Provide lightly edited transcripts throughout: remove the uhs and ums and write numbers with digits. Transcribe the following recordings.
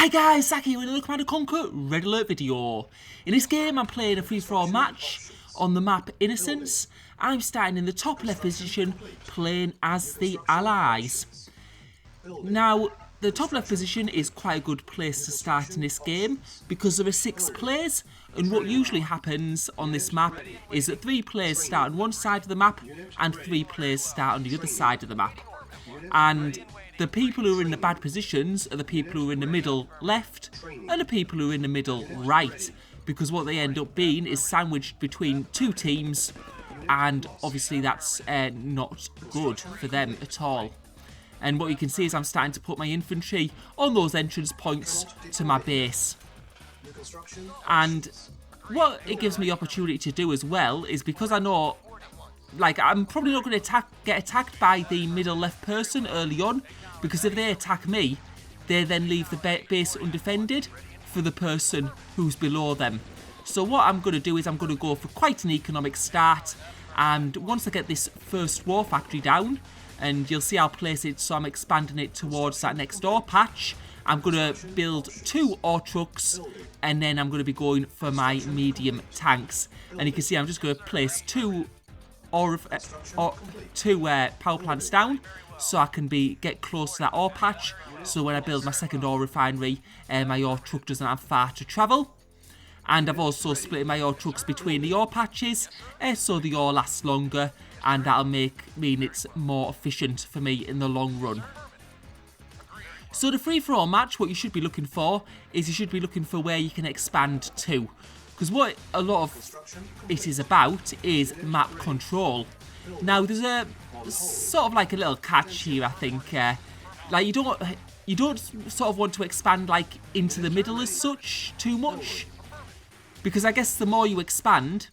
Hi guys, Zach here with another Command & Conquer Red Alert video. In this game I'm playing a free-for-all match on the map Innocence. I'm starting in the top left position playing as the Allies. Now, the top left position is quite a good place to start in this game because there are 6 players, and what usually happens on this map is that 3 players start on one side of the map and 3 players start on the other side of the map. And the people who are in the bad positions are the people who are in the middle left and the people who are in the middle right, because what they end up being is sandwiched between 2 teams, and obviously that's not good for them at all. And what you can see is I'm starting to put my infantry on those entrance points to my base. And what it gives me the opportunity to do as well is, because I know, like, I'm probably not going to get attacked by the middle left person early on, because if they attack me, they then leave the base undefended for the person who's below them. So what I'm going to do is I'm going to go for quite an economic start, and once I get this first war factory down, and you'll see I'll place it so I'm expanding it towards that next door patch, I'm going to build 2 ore trucks, and then I'm going to be going for my medium tanks. And you can see I'm just going to place 2 power plants down so I can get close to that ore patch, so when I build my second ore refinery, my ore truck doesn't have far to travel. And I've also split my ore trucks between the ore patches, so the ore lasts longer, and that'll mean it's more efficient for me in the long run. So the free-for-all match, what you should be looking for is you should be looking for where you can expand to, because what a lot of it is about is map control. Now there's a sort of like a little catch here, I think. Like you don't sort of want to expand like into the middle as such too much, because I guess the more you expand,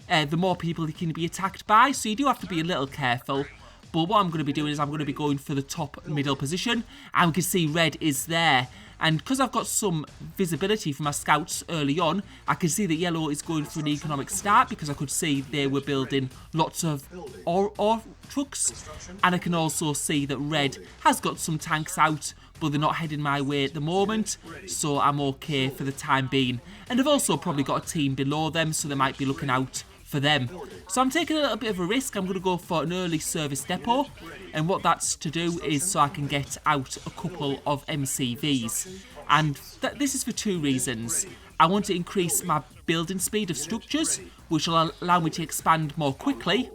the more people you can be attacked by. So you do have to be a little careful. But what I'm going to be doing is I'm going to be going for the top middle position, and we can see red is there. And because I've got some visibility from my scouts early on, I can see that yellow is going for an economic start, because I could see they were building lots of ore trucks. And I can also see that red has got some tanks out, but they're not heading my way at the moment, so I'm okay for the time being. And I've also probably got a team below them, so they might be looking out for them. So I'm taking a little bit of a risk. I'm going to go for an early service depot, and what that's to do is so I can get out a couple of MCVs. And this is for 2 reasons. I want to increase my building speed of structures, which will allow me to expand more quickly.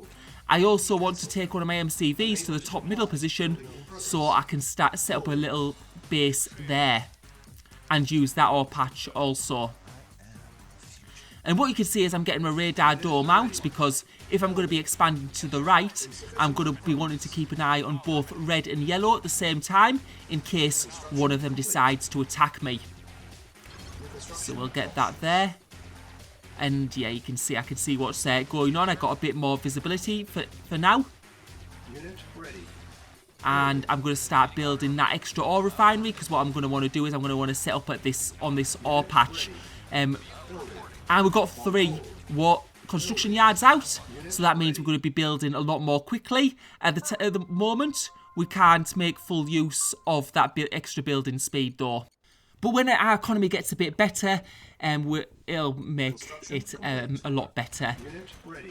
I also want to take one of my MCVs to the top middle position so I can set up a little base there and use that ore patch also. And what you can see is I'm getting my radar dome out, because if I'm going to be expanding to the right, I'm going to be wanting to keep an eye on both red and yellow at the same time, in case one of them decides to attack me. So we'll get that there. And yeah, you can see, I can see what's going on. I got a bit more visibility for now. And I'm going to start building that extra ore refinery, because what I'm going to want to do is I'm going to want to set up at on this ore patch. And we've got 3 construction yards out, so that means we're going to be building a lot more quickly. At the moment, we can't make full use of that extra building speed though. But when our economy gets a bit better, it'll make it a lot better.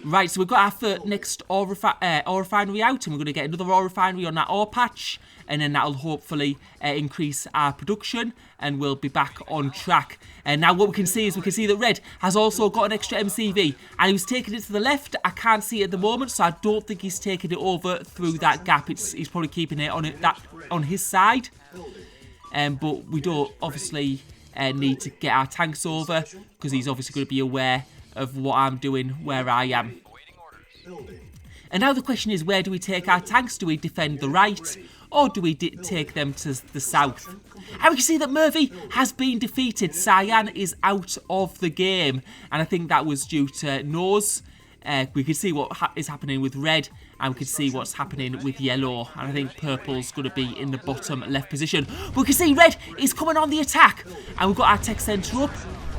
Right, so we've got our next ore refinery out, and we're going to get another ore refinery on that ore patch, and then that'll hopefully increase our production, and we'll be back on track. And now what we can see is that red has also got an extra MCV, and he was taking it to the left. I can't see it at the moment, so I don't think he's taking it over through that gap. He's probably keeping it on his side. But we don't obviously need to get our tanks over, because he's obviously going to be aware of what I'm doing where I am. And now the question is, where do we take our tanks? Do we defend the right, or do we take them to the south? And we can see that Murphy has been defeated. Cyan is out of the game, and I think that was due to nose. We can see what is happening with red, and we can see what's happening with yellow, and I think purple's going to be in the bottom left position. But we can see red is coming on the attack, and we've got our tech centre up,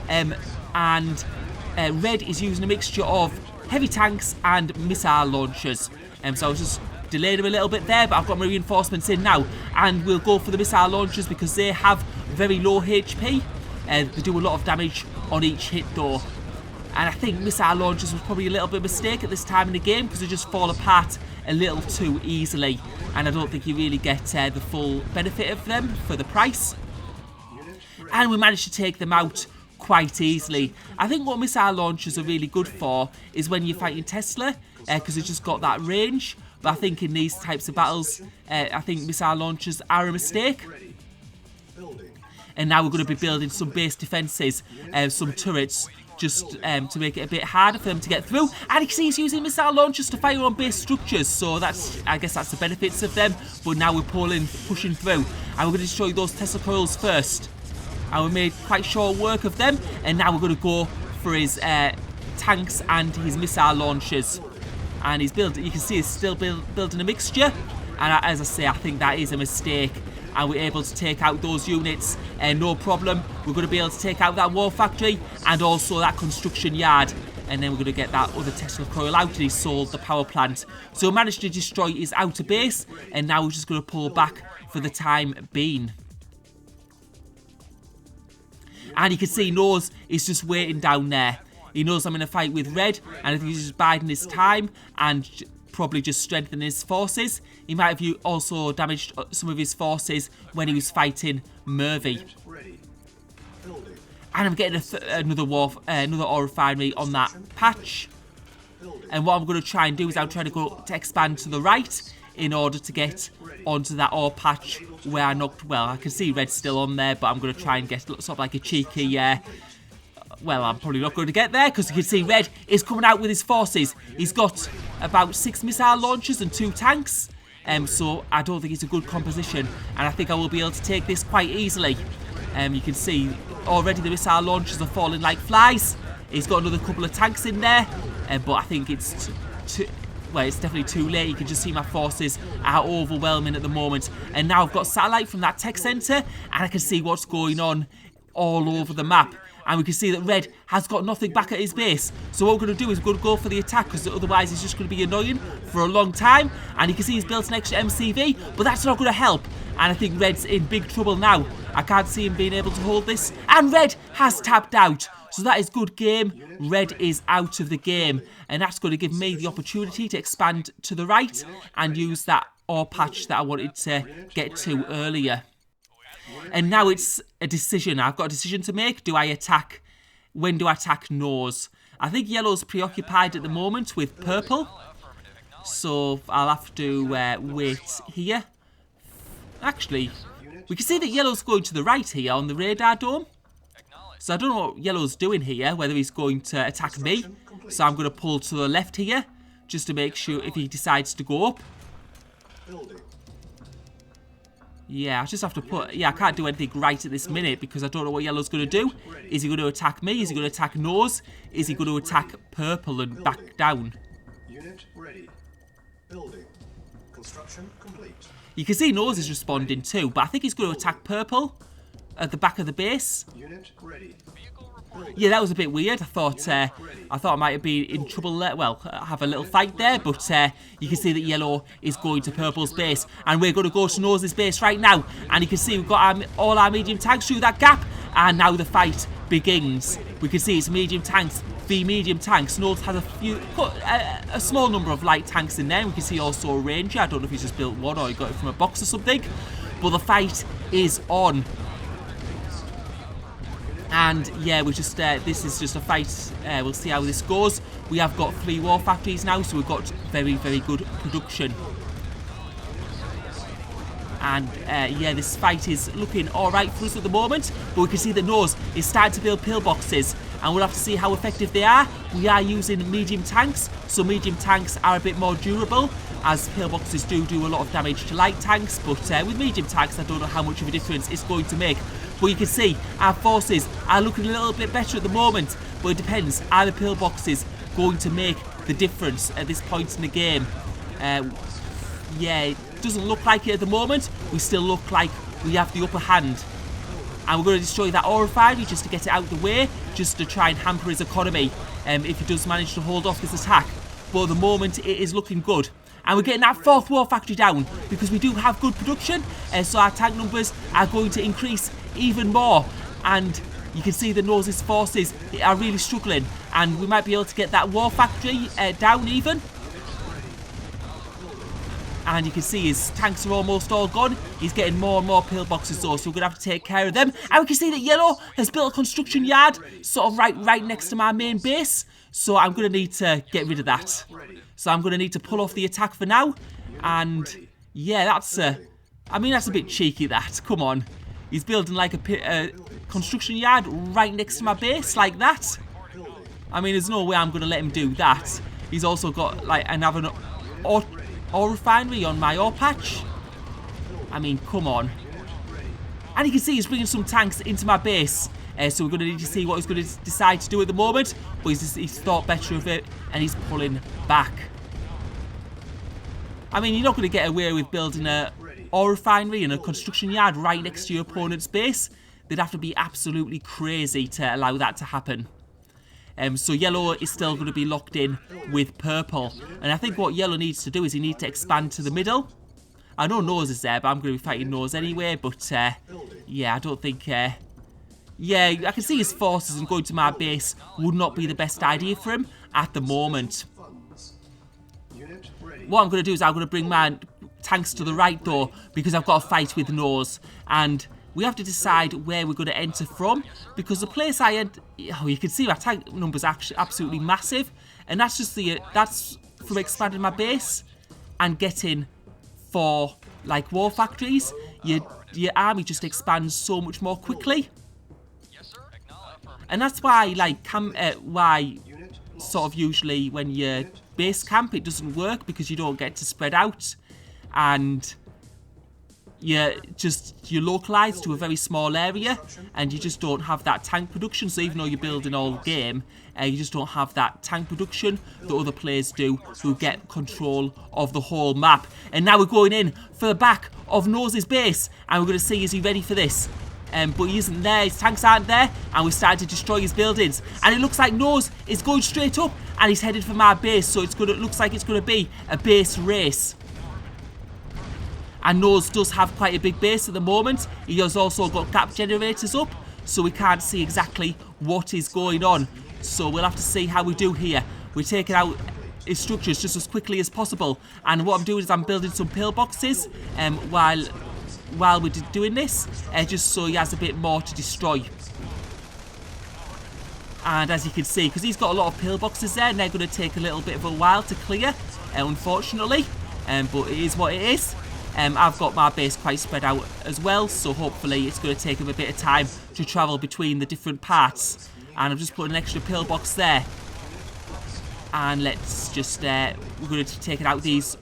and red is using a mixture of heavy tanks and missile launchers. So I was just delayed him a little bit there, but I've got my reinforcements in now, and we'll go for the missile launchers because they have very low HP. They do a lot of damage on each hit though. And I think missile launchers was probably a little bit of a mistake at this time in the game because they just fall apart a little too easily. And I don't think you really get the full benefit of them for the price. And we managed to take them out quite easily. I think what missile launchers are really good for is when you're fighting Tesla, because it's just got that range. But I think in these types of battles, I think missile launchers are a mistake. And now we're going to be building some base defences, some turrets, just to make it a bit harder for them to get through. And you can see he's using missile launchers to fire on base structures, so I guess that's the benefits of them. But now we're pushing through, and we're going to destroy those Tesla coils first. And we made quite short work of them, and now we're going to go for his tanks and his missile launchers. And he's building, you can see he's still building a mixture. And as I say, I think that is a mistake. And we're able to take out those units, no problem. We're going to be able to take out that war factory and also that construction yard. And then we're going to get that other Tesla coil out, and he sold the power plant. So we managed to destroy his outer base, and now we're just going to pull back for the time being. And you can see he knows he's just waiting down there. He knows I'm in a fight with Red, and I think he's just biding his time and probably just strengthening his forces. He might have also damaged some of his forces when he was fighting Murphy. And I'm getting another ore refinery on that patch. And what I'm going to try and do is I'm trying to expand to the right in order to get onto that ore patch where I knocked. Well, I can see Red's still on there, but I'm going to try and get sort of like a cheeky. Well, I'm probably not going to get there because you can see Red is coming out with his forces. He's got about 6 missile launchers and 2 tanks. So I don't think it's a good composition, and I think I will be able to take this quite easily. You can see already the missile launchers are falling like flies. He's got another couple of tanks in there, but I think it's it's definitely too late. You can just see my forces are overwhelming at the moment. And now I've got satellite from that tech centre, and I can see what's going on all over the map. And we can see that Red has got nothing back at his base. So what we're going to do is we're going to go for the attack, because otherwise it's just going to be annoying for a long time. And you can see he's built an extra MCV, but that's not going to help. And I think Red's in big trouble now. I can't see him being able to hold this. And Red has tapped out. So that is good game. Red is out of the game. And that's going to give me the opportunity to expand to the right and use that ore patch that I wanted to get to earlier. And now it's a decision. I've got a decision to make. Do I attack? When do I attack nose? I think yellow's preoccupied at the moment with purple. So I'll have to wait here. Actually, we can see that yellow's going to the right here on the radar dome. So I don't know what yellow's doing here, whether he's going to attack me. So I'm going to pull to the left here, just to make sure if he decides to go up. Yeah, I just have to put... Yeah, I can't do anything right at this minute because I don't know what yellow's going to do. Is he going to attack me? Is he going to attack nose? Is he going to attack purple and back down? Unit ready. Building. Construction complete. You can see nose is responding too, but I think he's going to attack purple at the back of the base. Unit ready. Yeah, that was a bit weird. I thought I might have been in trouble there. Well, have a little fight there, but you can see that yellow is going to purple's base, and we're going to go to nose's base right now. And you can see we've got all our medium tanks through that gap, and now the fight begins. We can see it's medium tanks v medium tanks. Nose has a small number of light tanks in there. We can see also a ranger. I don't know if he's just built one or he got it from a box or something, but the fight is on. And yeah, we just this is just a fight. We'll see how this goes. We have got 3 war factories now, so we've got very, very good production. And yeah, this fight is looking alright for us at the moment. But we can see that Nose is starting to build pillboxes, and we'll have to see how effective they are. We are using medium tanks, so medium tanks are a bit more durable, as pillboxes do a lot of damage to light tanks. But with medium tanks, I don't know how much of a difference it's going to make. But you can see our forces are looking a little bit better at the moment. But it depends. Are the pillboxes going to make the difference at this point in the game? Yeah, it doesn't look like it at the moment. We still look like we have the upper hand. And we're going to destroy that ore refinery just to get it out of the way, just to try and hamper his economy if he does manage to hold off this attack. But at the moment, it is looking good. And we're getting that 4th war factory down because we do have good production. So our tank numbers are going to increase even more. And you can see the Norse's forces are really struggling. And we might be able to get that war factory down even. And you can see his tanks are almost all gone. He's getting more and more pillboxes though, so we're going to have to take care of them. And we can see that Yellow has built a construction yard sort of right next to my main base. So I'm going to need to get rid of that. So I'm going to need to pull off the attack for now. And yeah, that's a bit cheeky, that. Come on. He's building like a construction yard right next to my base like that. I mean, there's no way I'm going to let him do that. He's also got like another ore refinery on my ore patch. I mean, come on. And you can see he's bringing some tanks into my base. So we're going to need to see what he's going to decide to do at the moment. But he's thought better of it and he's pulling back. I mean, you're not going to get away with building a ore refinery and a construction yard right next to your opponent's base. They'd have to be absolutely crazy to allow that to happen. So Yellow is still going to be locked in with Purple. And I think what Yellow needs to do is he needs to expand to the middle. I know Nose is there, but I'm going to be fighting Nose anyway. But, yeah, I don't think... yeah, I can see his forces and going to my base would not be the best idea for him at the moment. What I'm going to do is I'm going to bring my tanks to the right, though, because I've got a fight with Nose. And we have to decide where we're going to enter from, because the place I enter... Oh, you can see my tank numbers are actually absolutely massive. And that's just that's from expanding my base and getting 4, like, war factories. Your army just expands so much more quickly. And that's why, like, why sort of usually when you base camp, it doesn't work, because you don't get to spread out. And you're localized to a very small area, and you just don't have that tank production. So even though you're building all game, you just don't have that tank production that other players do, who get control of the whole map. And now we're going in for the back of Nose's base, and we're going to see, is he ready for this? But he isn't there, his tanks aren't there, and we're starting to destroy his buildings. And it looks like Nose is going straight up, and he's headed for my base, so it looks like it's going to be a base race. And Nose does have quite a big base at the moment. He has also got gap generators up, so we can't see exactly what is going on. So we'll have to see how we do here. We're taking out his structures just as quickly as possible. And what I'm doing is I'm building some pillboxes while we're doing this, just so he has a bit more to destroy. And as you can see, because he's got a lot of pillboxes there, and they're going to take a little bit of a while to clear, unfortunately. But it is what it is. I've got my base quite spread out as well, so hopefully it's going to take him a bit of time to travel between the different parts. And I've just put an extra pillbox there. And let's just, we're going to take it out these.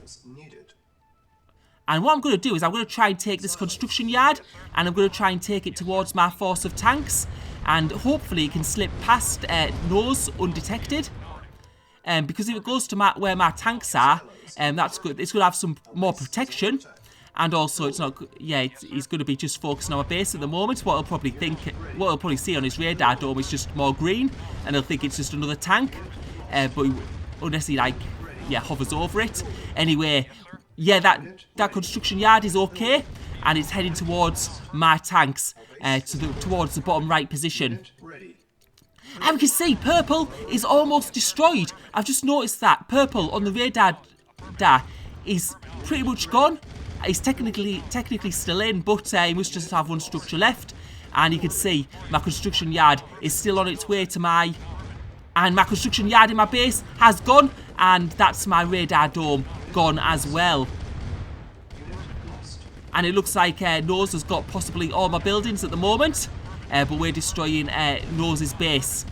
And what I'm going to do is I'm going to try and take this construction yard, and I'm going to try and take it towards my force of tanks. And hopefully it can slip past Nose undetected. Because if it goes to where my tanks are, that's good. It's going to have some more protection. And also, it's not. Yeah, he's going to be just focusing on my base at the moment. What he'll probably see on his radar dome is just more green, and he'll think it's just another tank. But unless he hovers over it. Anyway, yeah, that construction yard is okay, and it's heading towards my tanks, towards the bottom right position. And we can see Purple is almost destroyed. I've just noticed that Purple on the radar is pretty much gone. He's technically still in, but he must just have one structure left. And you can see my construction yard is still on its way to my... And my construction yard in my base has gone, and that's my radar dome gone as well. And it looks like Nose has got possibly all my buildings at the moment, but we're destroying Nose's base.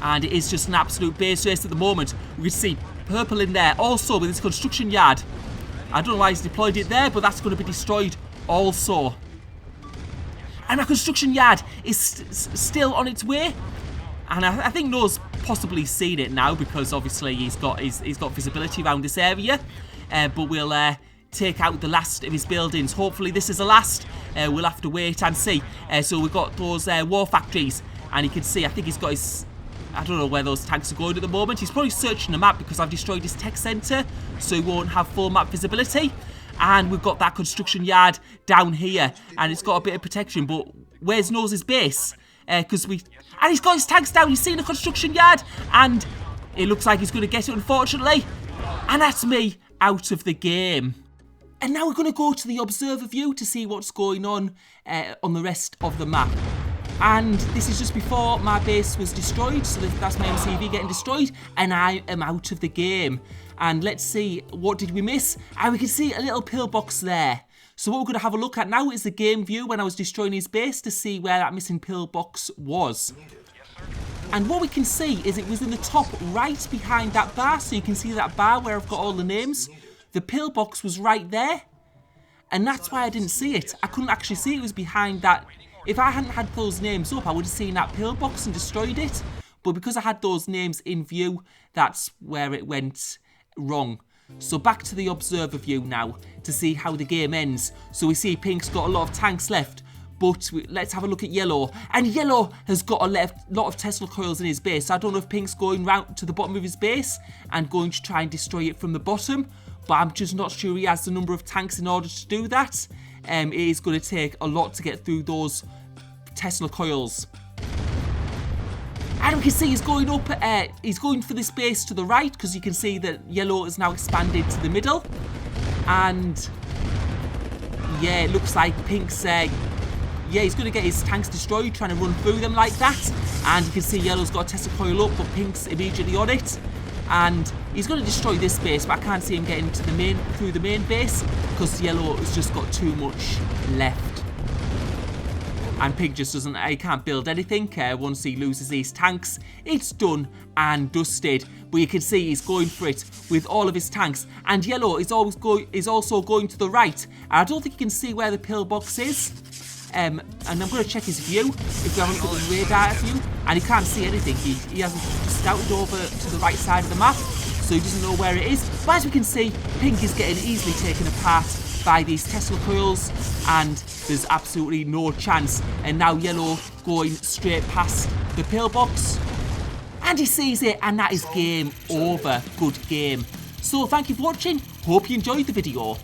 And it is just an absolute base race at the moment. We can see Purple in there also with his construction yard. I don't know why he's deployed it there, but that's going to be destroyed also. And my construction yard is still on its way. And I think Nose possibly seen it now, because obviously he's got visibility around this area. But we'll take out the last of his buildings. Hopefully this is the last. We'll have to wait and see. So we've got those war factories, and you can see I think he's got his I don't know where those tanks are going at the moment. He's probably searching the map because I've destroyed his tech centre, so he won't have full map visibility. And we've got that construction yard down here, and it's got a bit of protection, but where's Nose's base? And he's got his tanks down. He's seen the construction yard, and it looks like he's going to get it, unfortunately. And that's me out of the game. And now we're going to go to the observer view to see what's going on the rest of the map. And this is just before my base was destroyed, so that's my MCV getting destroyed, and I am out of the game. And let's see, what did we miss? And we can see a little pillbox there. So what we're going to have a look at now is the game view when I was destroying his base to see where that missing pillbox was. And what we can see is it was in the top right behind that bar, so you can see that bar where I've got all the names. The pillbox was right there, and that's why I didn't see it. I couldn't actually see it was behind that. If I hadn't had those names up, I would have seen that pillbox and destroyed it. But because I had those names in view, that's where it went wrong. So back to the observer view now to see how the game ends. So we see Pink's got a lot of tanks left, but let's have a look at Yellow. And Yellow has got a lot of Tesla coils in his base. So I don't know if Pink's going round to the bottom of his base and going to try and destroy it from the bottom. But I'm just not sure he has the number of tanks in order to do that. It is going to take a lot to get through those Tesla coils. And we can see he's going up, he's going for this base to the right, because you can see that Yellow is now expanded to the middle. And yeah, it looks like Pink's, yeah, he's going to get his tanks destroyed, trying to run through them like that. And you can see Yellow's got a Tesla coil up, but Pink's immediately on it. And he's going to destroy this base, but I can't see him getting to through the main base, because Yellow has just got too much left. And Pink just doesn't, he can't build anything. Once he loses these tanks, it's done and dusted. But you can see he's going for it with all of his tanks. And Yellow is also going to the right. And I don't think you can see where the pillbox is. And I'm going to check his view. If you have a look at the radar view, and he can't see anything. He hasn't scouted over to the right side of the map, so he doesn't know where it is. But as we can see, Pink is getting easily taken apart by these Tesla coils, and there's absolutely no chance. And now Yellow going straight past the pillbox, and he sees it, and that is game over. Good game. So thank you for watching. Hope you enjoyed the video.